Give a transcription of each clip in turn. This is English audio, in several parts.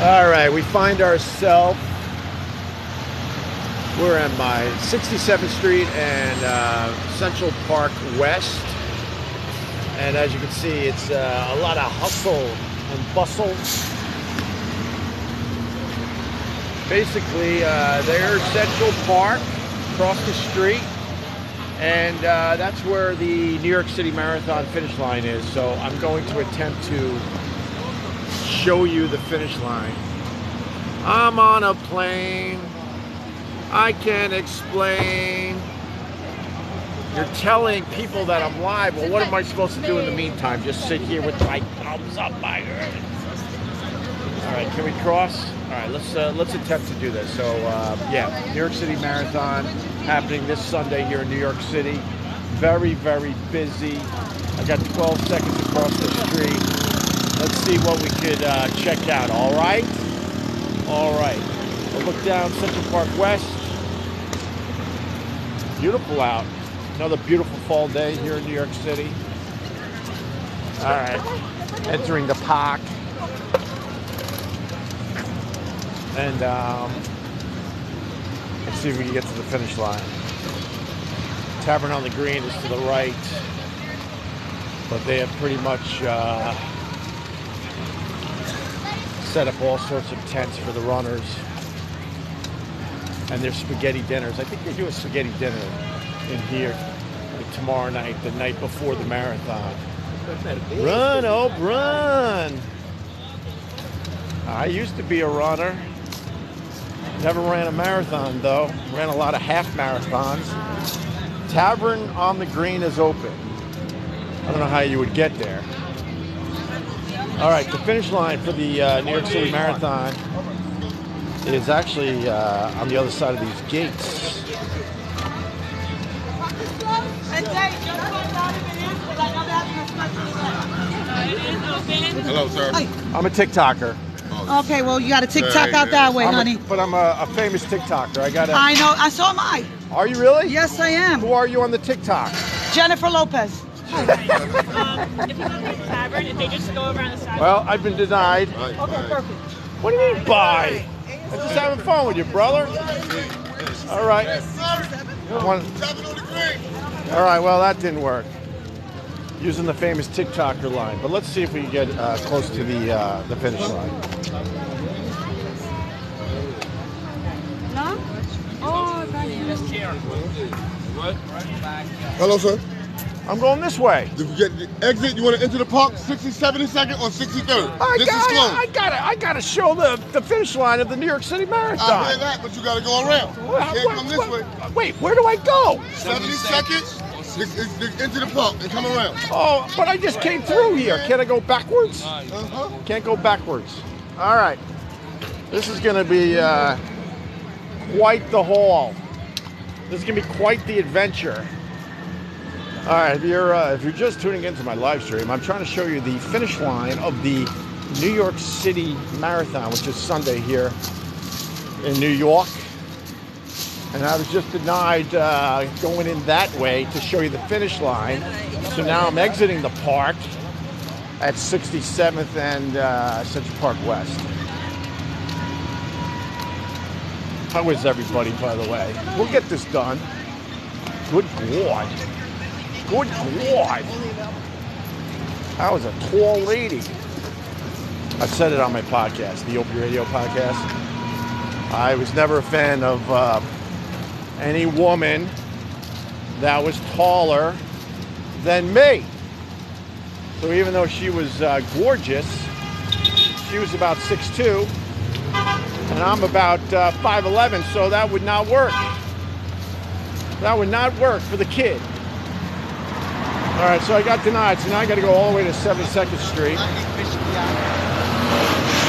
All right, we find ourselves, we're on my 67th Street and Central Park West. And as you can see, it's a lot of hustle and bustle. Basically, there's Central Park, across the street. And that's where the New York City Marathon finish line is. So I'm going to attempt to show you the finish line. I'm on a plane. I can't explain. You're telling people that I'm live. Well, what am I supposed to do in the meantime? Just sit here with my thumbs up my head. All right, can we cross? All right, let's attempt to do this. So yeah, New York City Marathon happening this Sunday here in New York City. Very, very busy. I got 12 seconds across the street. Let's see what we could check out. All right? All right. We'll look down Central Park West. Beautiful out. Another beautiful fall day here in New York City. All right. Entering the park. And let's see if we can get to the finish line. Tavern on the Green is to the right. But they have pretty much set up all sorts of tents for the runners. And there's spaghetti dinners. I think they do a spaghetti dinner in here tomorrow night, the night before the marathon. Run, Ope, run! I used to be a runner. Never ran a marathon though. Ran a lot of half marathons. Tavern on the Green is open. I don't know how you would get there. All right, the finish line for the New York City Marathon is actually on the other side of these gates. Hello, sir. I'm a TikToker. Okay, well, you got a TikTok out that way, honey. But I'm a famous TikToker. I know. I saw mine. Are you really? Yes, I am. Who are you on the TikTok? Jennifer Lopez. If you go to the tavern, if they just go over on the side. Well, I've been denied. Okay, perfect. What do you mean, bye? I'm just having fun with you, brother. All right. All right, well, that didn't work. Using the famous TikToker line. But let's see if we can get close to the finish line. No? Oh, thank you. Hello, sir. I'm going this way. Did you get the exit? You want to enter the park 62nd or 63rd? I gotta show the finish line of the New York City Marathon. I hear that, but you got to go around. You can't come this way. Wait, where do I go? 72nd, into the park and come around. Oh, but I just came through here. Can't I go backwards? Uh-huh. Can't go backwards. All right. This is going to be quite the haul. This is going to be quite the adventure. All right, if you're just tuning into my live stream, I'm trying to show you the finish line of the New York City Marathon, which is Sunday here in New York. And I was just denied going in that way to show you the finish line. So now I'm exiting the park at 67th and Central Park West. How is everybody, by the way? We'll get this done. Good God. Good God. That was a tall lady. I've said it on my podcast, the OpieRadio podcast. I was never a fan of any woman that was taller than me. So even though she was gorgeous, she was about 6'2", and I'm about 5'11", so that would not work. That would not work for the kid. All right, so I got denied, so now I got to go all the way to 72nd Street. So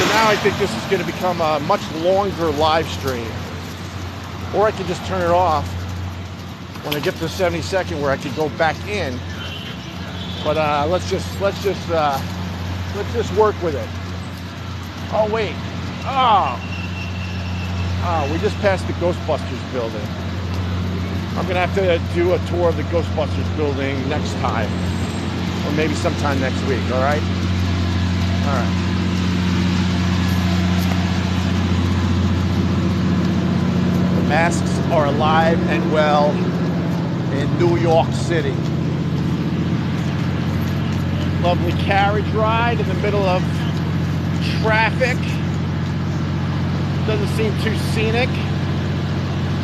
now I think this is going to become a much longer live stream. Or I could just turn it off when I get to 72nd, where I could go back in. But let's just work with it. Oh wait. Oh, we just passed the Ghostbusters building. I'm gonna have to do a tour of the Ghostbusters building next time, or maybe sometime next week. All right. All right. Masks are alive and well in New York City. Lovely carriage ride in the middle of traffic. Doesn't seem too scenic.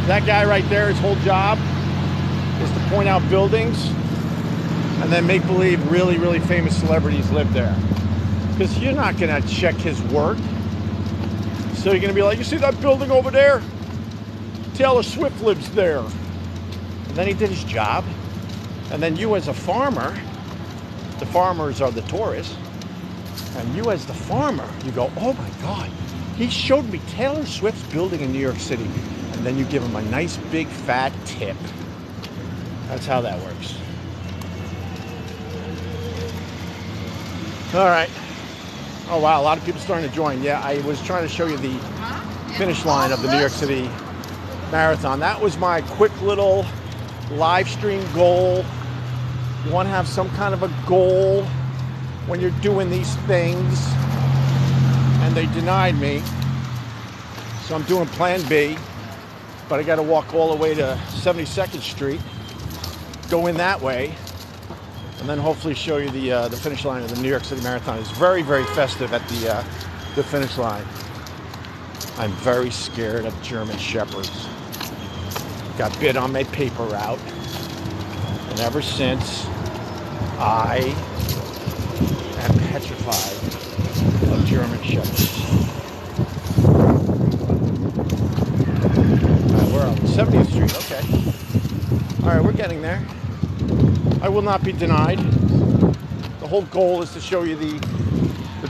That guy right there, his whole job is to point out buildings and then make believe really, really famous celebrities live there. Because you're not gonna check his work. So you're gonna be like, you see that building over there? Taylor Swift lives there. And then he did his job. And then you as a farmer, the farmers are the tourists, and you as the farmer, you go, oh my God, he showed me Taylor Swift's building in New York City. And then you give him a nice big fat tip. That's how that works. All right. Oh wow, a lot of people starting to join. Yeah, I was trying to show you the finish line of the New York City Marathon. That was my quick little live stream goal. You want to have some kind of a goal when you're doing these things, and they denied me. So I'm doing plan B, but I got to walk all the way to 72nd Street, go in that way, and then hopefully show you the finish line of the New York City Marathon. It's very, very festive at the finish line. I'm very scared of German Shepherds. Got bit on my paper route, and ever since, I am petrified of German Shepherds. All right, we're on 70th Street, okay. All right, we're getting there. I will not be denied. The whole goal is to show you the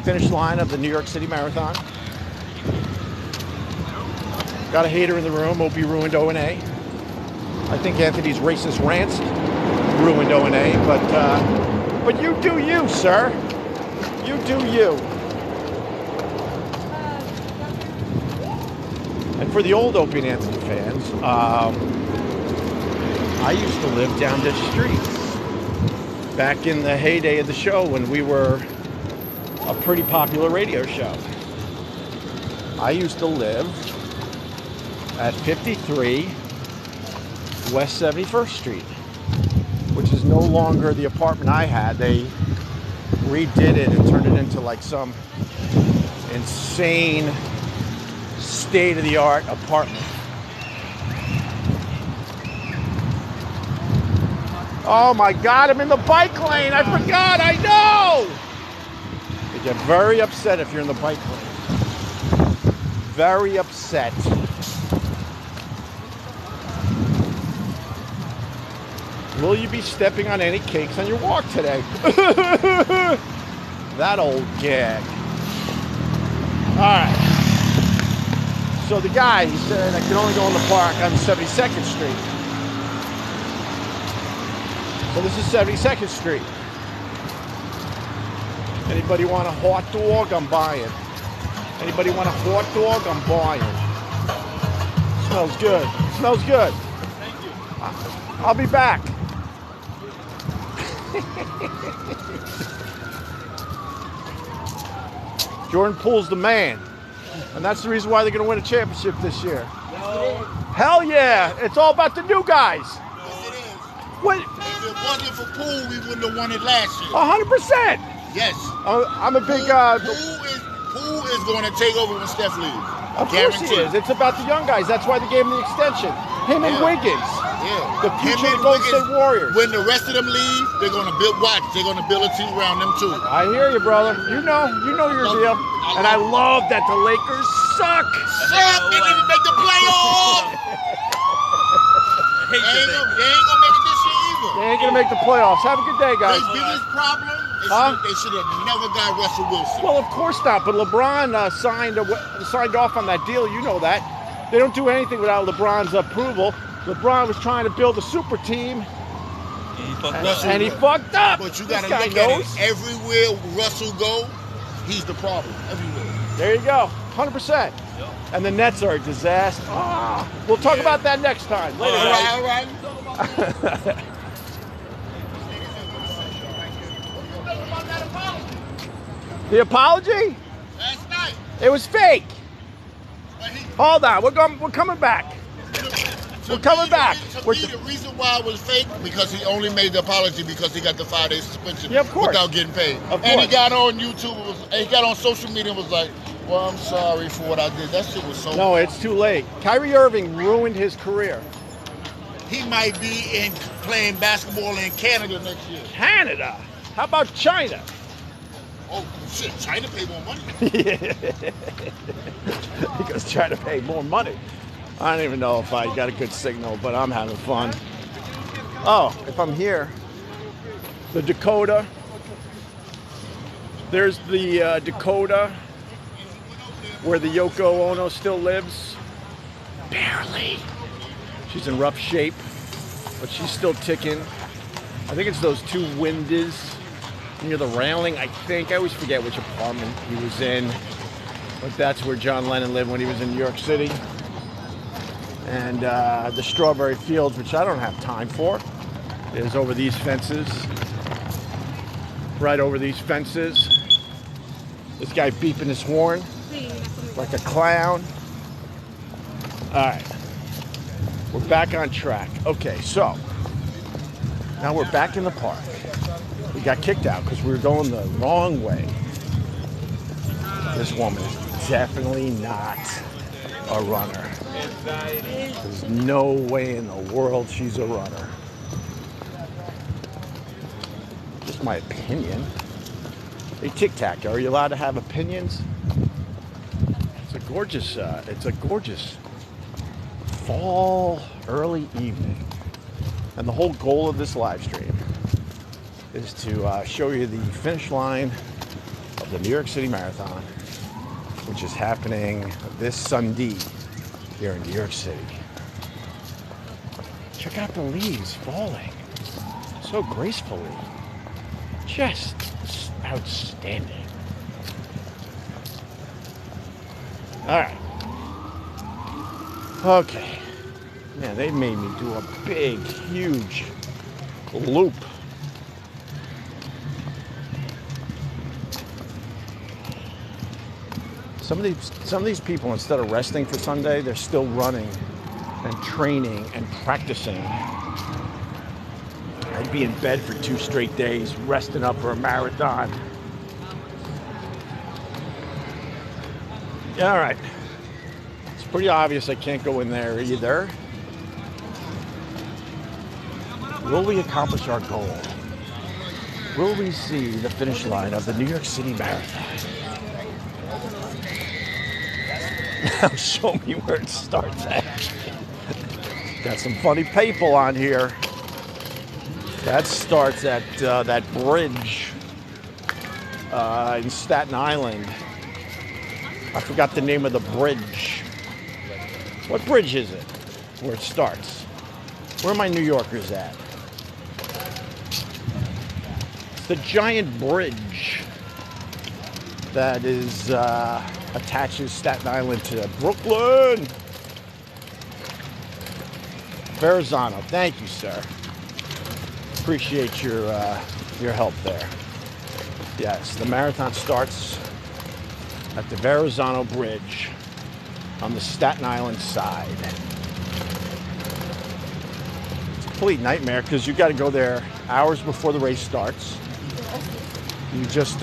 finish line of the New York City Marathon. Got a hater in the room, Opie ruined O&A. I think Anthony's racist rants ruined O&A, but you do you, sir. You do you. And for the old Opie and Anthony fans, I used to live down this street back in the heyday of the show when we were a pretty popular radio show. I used to live at 53 West 71st Street, which is no longer the apartment I had. They redid it and turned it into like some insane state-of-the-art apartment. Oh my God, I'm in the bike lane. I forgot, I know. You get very upset if you're in the bike lane. Very upset. Will you be stepping on any cakes on your walk today? That old gag. All right. So the guy, he said I can only go in the park on 72nd Street. So this is 72nd Street. Anybody want a hot dog? I'm buying. Anybody want a hot dog? I'm buying. Smells good. Smells good. Thank you. I'll be back. Jordan Poole's the man. And that's the reason why they're going to win a championship this year. No. Hell yeah. It's all about the new guys. Yes, it is. What? If it wasn't for Poole, we wouldn't have won it last year. 100%. Yes. I'm a big... Poole is going to take over when Steph leaves. Of course he is. It's about the young guys. That's why they gave him the extension. Him and Wiggins. Yeah. The future of the Golden State Warriors. When the rest of them leave, they're going to build, watch, they're going to build a team around them too. I hear you, brother. You know your deal. And I love that the Lakers suck. Suck! They didn't make the playoffs! They ain't gonna make it this year either. They ain't going to make the playoffs. Have a good day, guys. Their biggest problem is they should have never got Russell Wilson. Well, of course not. But LeBron signed off on that deal. You know that. They don't do anything without LeBron's approval. LeBron was trying to build a super team, and he fucked up. But you got to look at it. Everywhere Russell go, he's the problem. Everywhere. There you go, 100%. Yep. And the Nets are a disaster. We'll talk about that next time. Later, all right. The apology? Last night. It was fake. Hold on, we're coming back. The We're coming back. To me, the reason why it was fake, because he only made the apology because he got the 5-day suspension without getting paid. And he got on YouTube, he got on social media and was like, well, I'm sorry for what I did. That shit was so No, it's too late. Kyrie Irving ruined his career. He might be playing basketball in Canada next year. Canada? How about China? Oh, shit, China pay more money. Because China paid more money. I don't even know if I got a good signal, but I'm having fun. Oh, if I'm here, the Dakota. There's the Dakota where the Yoko Ono still lives. Barely. She's in rough shape, but she's still ticking. I think it's those two windows near the railing, I think. I always forget which apartment he was in, but that's where John Lennon lived when he was in New York City. And the strawberry fields, which I don't have time for, is over these fences. Right over these fences. This guy beeping his horn like a clown. All right. We're back on track. Okay, so now we're back in the park. We got kicked out because we were going the wrong way. This woman is definitely not a runner. There's no way in the world she's a runner. Just my opinion. Hey, Tic Tac, are you allowed to have opinions? It's a gorgeous fall early evening, and the whole goal of this live stream is to show you the finish line of the New York City Marathon, which is happening this Sunday here in New York City. Check out the leaves falling so gracefully. Just outstanding. All right. Okay. Man, they made me do a big, huge loop. Some of these people, instead of resting for Sunday, they're still running and training and practicing. I'd be in bed for 2 straight days, resting up for a marathon. Yeah, all right. It's pretty obvious I can't go in there either. Will we accomplish our goal? Will we see the finish line of the New York City Marathon? Now show me where it starts at. Got some funny people on here. That starts at that bridge in Staten Island. I forgot the name of the bridge. What bridge is it? Where it starts? Where are my New Yorkers at? It's the giant bridge that is attaches Staten Island to Brooklyn. Verrazano, thank you, sir. Appreciate your help there. Yes, the marathon starts at the Verrazano Bridge on the Staten Island side. It's a complete nightmare because you got to go there hours before the race starts. You just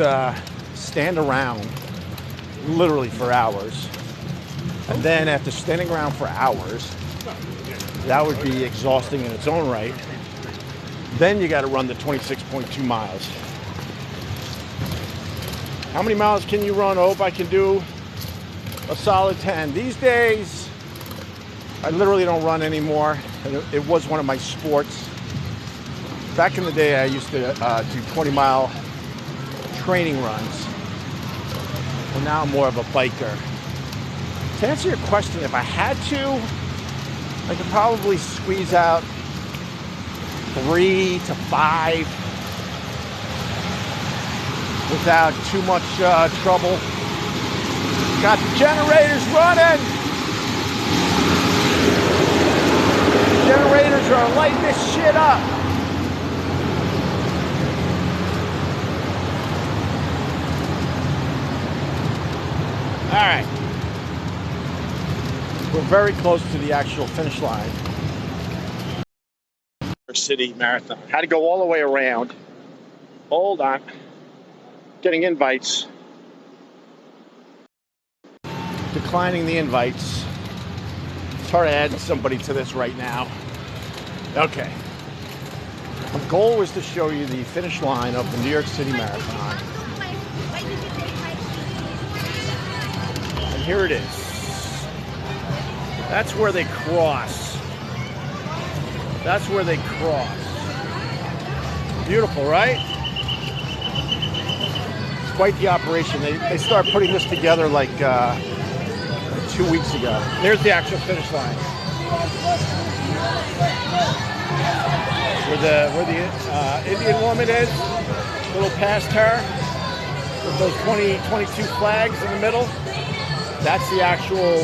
stand around literally for hours. And then after standing around for hours, that would be exhausting in its own right. Then you got to run the 26.2 miles. How many miles can you run? I hope I can do a solid 10. These days, I literally don't run anymore. It was one of my sports. Back in the day, I used to do 20-mile training runs. Well, now I'm more of a biker. To answer your question, if I had to, I could probably squeeze out 3 to 5 without too much trouble. Got the generators running. Generators are lighting this shit up. All right. We're very close to the actual finish line. York City Marathon. Had to go all the way around. Hold on. Getting invites. Declining the invites. It's hard to add somebody to this right now. Okay. The goal was to show you the finish line of the New York City Marathon. And here it is. That's where they cross. That's where they cross. Beautiful, right? It's quite the operation. They started putting this together like 2 weeks ago. There's the actual finish line. Where the Indian woman is, a little past her, with those 22 flags in the middle. That's the actual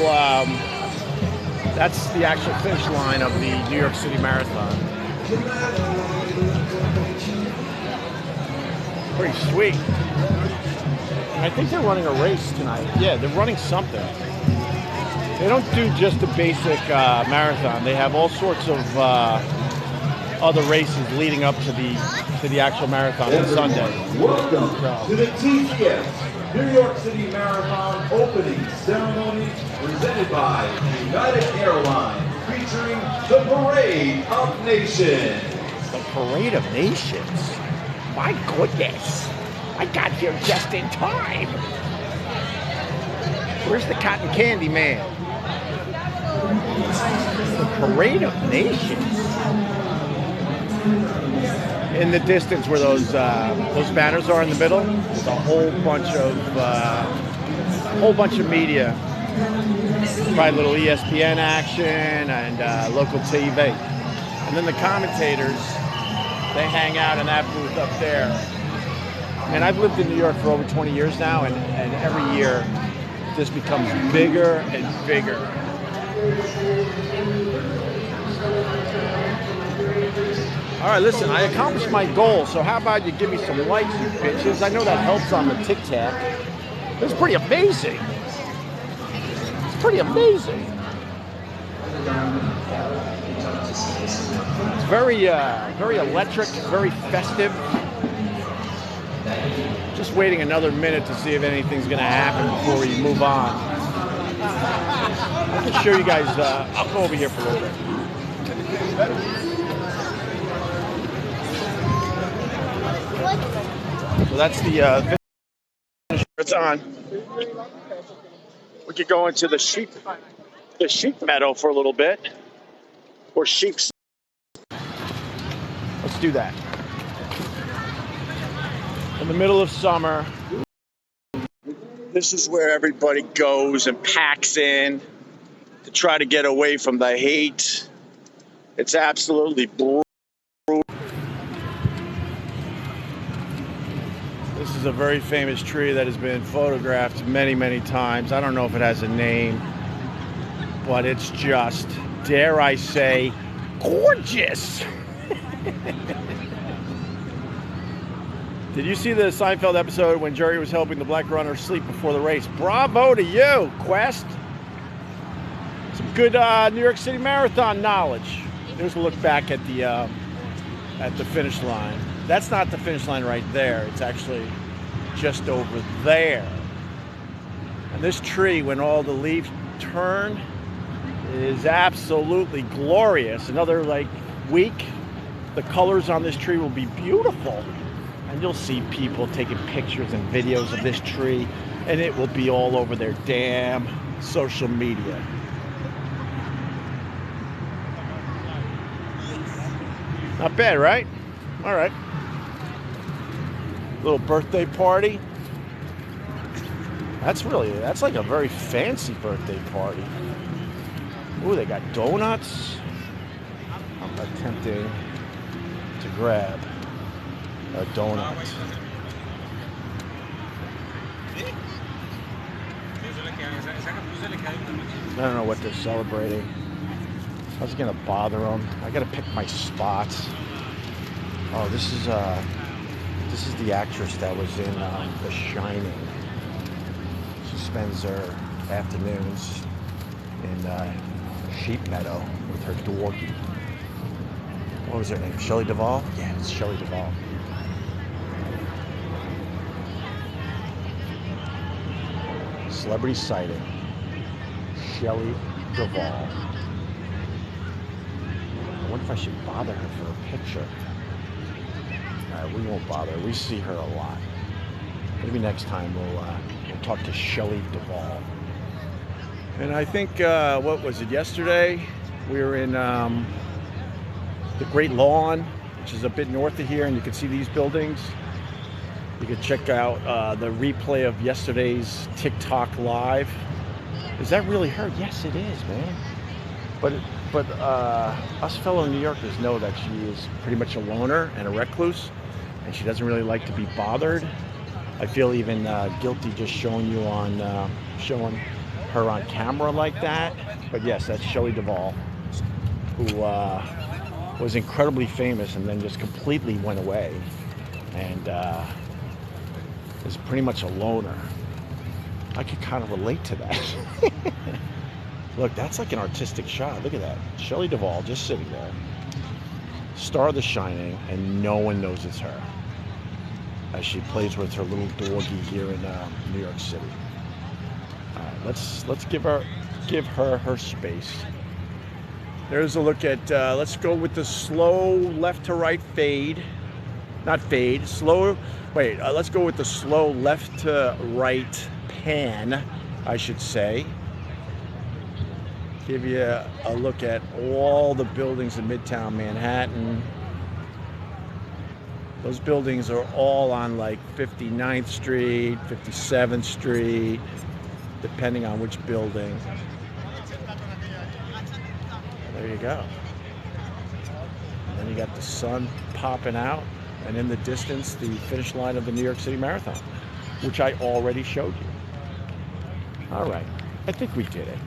finish line of the New York City Marathon. Pretty sweet. And I think they're running a race tonight. Yeah, they're running something. They don't do just a basic marathon. They have all sorts of other races leading up to the actual marathon on Sunday. Welcome to the TCS New York City Marathon opening ceremony presented by United Airlines, featuring the Parade of Nations. The Parade of Nations? My goodness, I got here just in time. Where's the cotton candy man? The Parade of Nations. In the distance where those banners are in the middle, there's a whole bunch of media. Probably a little ESPN action and local TV. And then the commentators, they hang out in that booth up there. And I've lived in New York for over 20 years now, and every year this becomes bigger and bigger. All right, listen, I accomplished my goal, so how about you give me some likes, you bitches? I know that helps on the Tik Tok. It's pretty amazing. It's pretty amazing. It's very electric, very festive. Just waiting another minute to see if anything's going to happen before we move on. I can show you guys, I'll go over here for a little bit. So that's the finish. It's on. We could go into the sheep meadow for a little bit, or sheep's. Let's do that. In the middle of summer, this is where everybody goes and packs in to try to get away from the heat. It's absolutely brutal. This is a very famous tree that has been photographed many, many times. I don't know if it has a name, but it's just, dare I say, gorgeous. Did you see the Seinfeld episode when Jerry was helping the black runner sleep before the race? Bravo to you, Quest. Some good New York City Marathon knowledge. Here's a look back at the finish line. That's not the finish line right there. It's actually just over there. And this tree, when all the leaves turn, is absolutely glorious. Another week, the colors on this tree will be beautiful. And you'll see people taking pictures and videos of this tree, and it will be all over their damn social media. Not bad, right? All right. Little birthday party. That's like a very fancy birthday party. Ooh, they got donuts. I'm attempting to grab a donut. I don't know what they're celebrating. I was gonna bother them. I gotta pick my spots. Oh, this is the actress that was in The Shining. She spends her afternoons in Sheep Meadow with her doggie. What was her name? Shelley Duvall? Yeah, it's Shelley Duvall. Celebrity sighting. Shelley Duvall. I wonder if I should bother her for a picture. Alright, we won't bother her. We see her a lot. Maybe next time we'll talk to Shelley Duvall. And I think, what was it, yesterday? We were in the Great Lawn, which is a bit north of here, and you can see these buildings. You can check out the replay of yesterday's Tik Tok live. Is that really her? Yes, it is, man. But us fellow New Yorkers know that she is pretty much a loner and a recluse, and she doesn't really like to be bothered. I feel even guilty just showing her on camera like that. But yes, that's Shelley Duvall, who was incredibly famous and then just completely went away, and is pretty much a loner. I could kind of relate to that. Look, that's like an artistic shot. Look at that. Shelley Duvall just sitting there. Star of The Shining, and no one knows it's her, as she plays with her little doggy here in New York City. All right, let's give her her space. There's a look at, let's go with the slow left to right fade. Not fade, slow, wait, let's go with the slow left to right pan, I should say. Give you a look at all the buildings in Midtown Manhattan. Those buildings are all on like 59th Street, 57th Street, depending on which building. There you go. And then you got the sun popping out, and in the distance, the finish line of the New York City Marathon, which I already showed you. All right, I think we did it.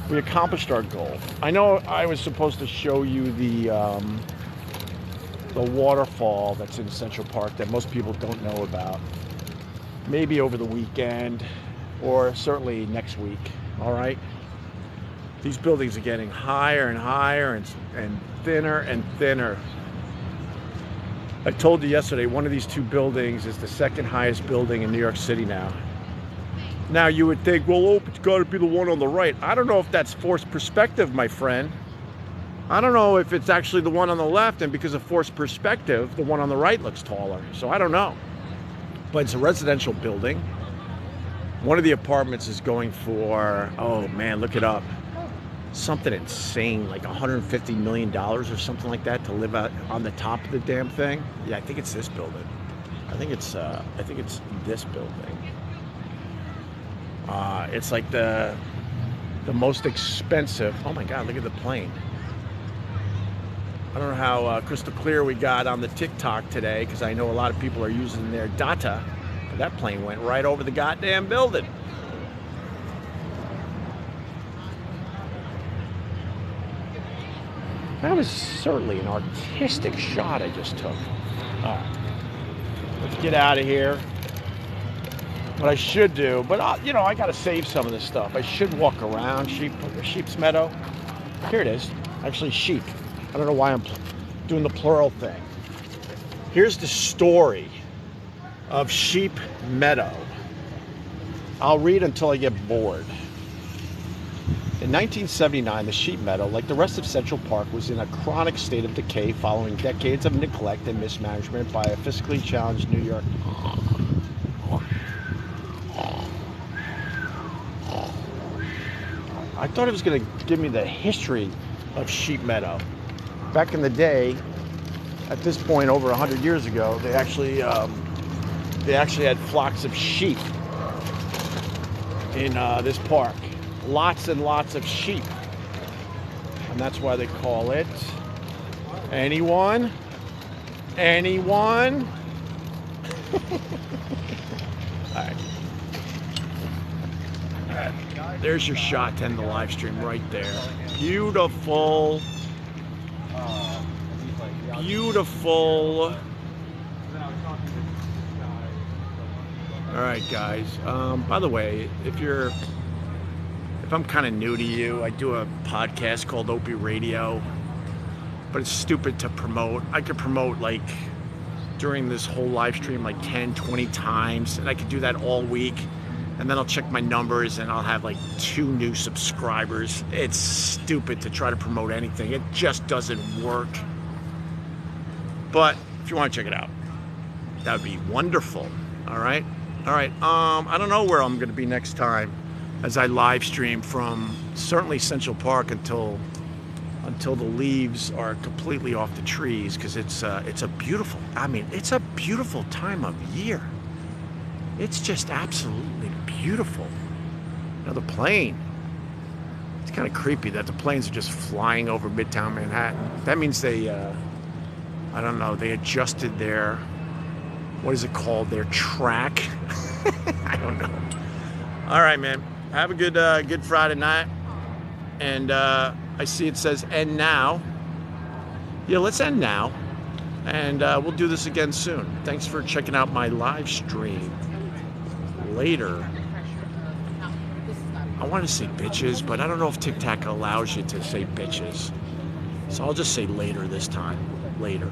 We accomplished our goal. I know I was supposed to show you the waterfall that's in Central Park that most people don't know about. Maybe over the weekend, or certainly next week, all right? These buildings are getting higher and higher and thinner and thinner. I told you yesterday, one of these two buildings is the second highest building in New York City now. Now you would think, well, it's got to be the one on the right. I don't know if that's forced perspective, my friend. I don't know if it's actually the one on the left, and because of forced perspective, the one on the right looks taller. So I don't know. But it's a residential building. One of the apartments is going for, oh man, look it up, something insane, like $150 million or something like that to live out on the top of the damn thing. Yeah, I think it's this building. I think it's this building. It's like the most expensive. Oh my God, look at the plane. I don't know how crystal clear we got on the TikTok today, because I know a lot of people are using their data, but that plane went right over the goddamn building. That was certainly an artistic shot I just took. All right, let's get out of here. What I should do, but I got to save some of this stuff. I should walk around Sheep's Meadow. Here it is. Actually, sheep. I don't know why I'm doing the plural thing. Here's the story of Sheep Meadow. I'll read until I get bored. In 1979, the Sheep Meadow, like the rest of Central Park, was in a chronic state of decay following decades of neglect and mismanagement by a fiscally challenged New York. I thought it was going to give me the history of Sheep Meadow. Back in the day, at this point over 100 years ago, they actually had flocks of sheep in this park. Lots and lots of sheep. And that's why they call it. Anyone? Anyone? All right. All right. There's your shot to end the live stream right there. Beautiful. Beautiful. All right, guys. By the way, if I'm kind of new to you, I do a podcast called OpieRadio. but it's stupid to promote. I could promote like during this whole live stream like 10, 20 times, and I could do that all week, and then I'll check my numbers and I'll have like 2 new subscribers. It's stupid to try to promote anything. It just doesn't work. But if you want to check it out, that would be wonderful. All right. I don't know where I'm going to be next time as I live stream from certainly Central Park until the leaves are completely off the trees, because it's a beautiful, it's a beautiful time of year. It's just absolutely beautiful. You know, the plane, it's kind of creepy that the planes are just flying over Midtown Manhattan. That means they, I don't know, they adjusted their, what is it called, their track? I don't know. All right, man. Have a good Friday night. And I see it says end now. Yeah, let's end now. And we'll do this again soon. Thanks for checking out my live stream. Later. I want to say bitches, but I don't know if Tik Tok allows you to say bitches. So I'll just say later this time. Later.